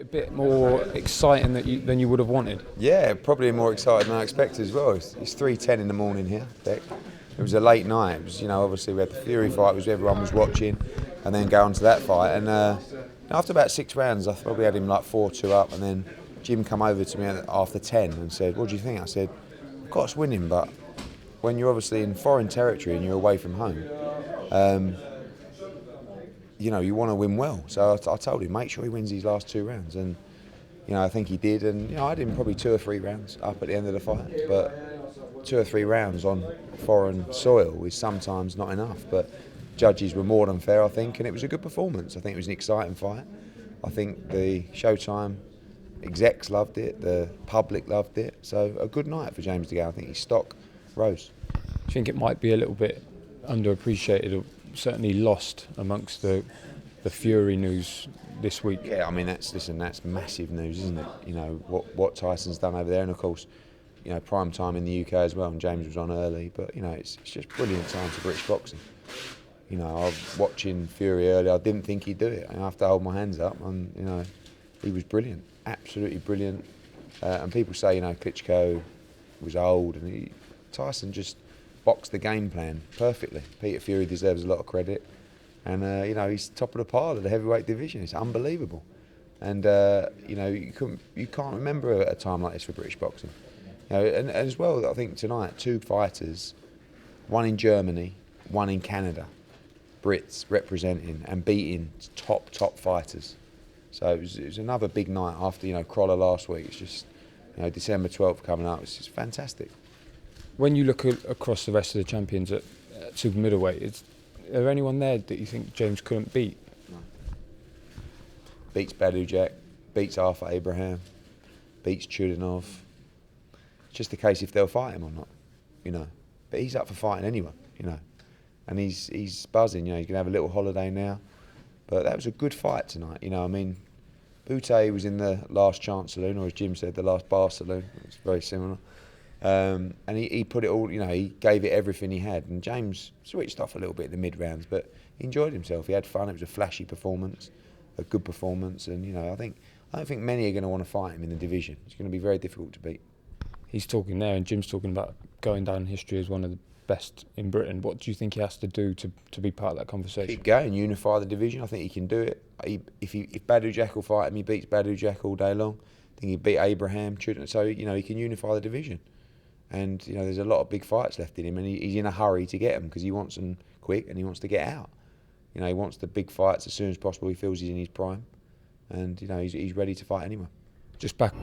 a bit more exciting than you would have wanted? Yeah, probably more excited than I expected as well. It's 3:10 in the morning here, Beck. It was a late night. It was, obviously we had the Fury fight, which everyone was watching, and then go on to that fight. And after about 6 rounds, I probably had him like 4-2 up, and then Jim come over to me after 10 and said, "What do you think?" I said, "Of course, winning, but when you're obviously in foreign territory and you're away from home, you want to win well." So I told him, make sure he wins these last 2 rounds, and I think he did. And I had him probably 2 or 3 rounds up at the end of the fight, but 2 or 3 rounds on foreign soil is sometimes not enough. But judges were more than fair, I think, and it was a good performance. I think it was an exciting fight. I think the Showtime execs loved it, the public loved it. So a good night for James DeGALE. I think his stock rose. Do you think it might be a little bit underappreciated, or certainly lost amongst the Fury news this week? Yeah, I mean that's massive news, isn't it? What Tyson's done over there, and of course, prime time in the UK as well. And James was on early, but it's just brilliant time for British boxing. I was watching Fury earlier. I didn't think he'd do it. I have to hold my hands up, and he was brilliant, absolutely brilliant. And people say Klitschko was old, and Tyson just boxed the game plan perfectly. Peter Fury deserves a lot of credit, and he's top of the pile of the heavyweight division. It's unbelievable, and you can't remember a time like this for British boxing. And as well, I think tonight 2 fighters, one in Germany, one in Canada, Brits representing and beating top fighters. So it was another big night after Crawler last week. It's just December 12th coming up. It's just fantastic. When you look across the rest of the champions at super middleweight, is there anyone there that you think James couldn't beat? No. Beats Badu Jack, beats Arthur Abraham, beats Chudinov. It's just the case if they'll fight him or not, But he's up for fighting anyone, And he's buzzing, he's gonna have a little holiday now. But that was a good fight tonight, Bute was in the last chance saloon, or as Jim said, the last bar saloon. It's very similar. And he put it all, he gave it everything he had. And James switched off a little bit in the mid-rounds, but he enjoyed himself. He had fun. It was a flashy performance, a good performance. And, I don't think many are going to want to fight him in the division. It's going to be very difficult to beat. He's talking there, and Jim's talking about going down in history as one of the best in Britain. What do you think he has to do to be part of that conversation? Keep going, unify the division. I think he can do it. If Badu Jack will fight him, he beats Badu Jack all day long. I think he beat Abraham. So, he can unify the division. And, there's a lot of big fights left in him, and he's in a hurry to get them because he wants them quick and he wants to get out. He wants the big fights as soon as possible. He feels he's in his prime, and, he's ready to fight anyone. Just back.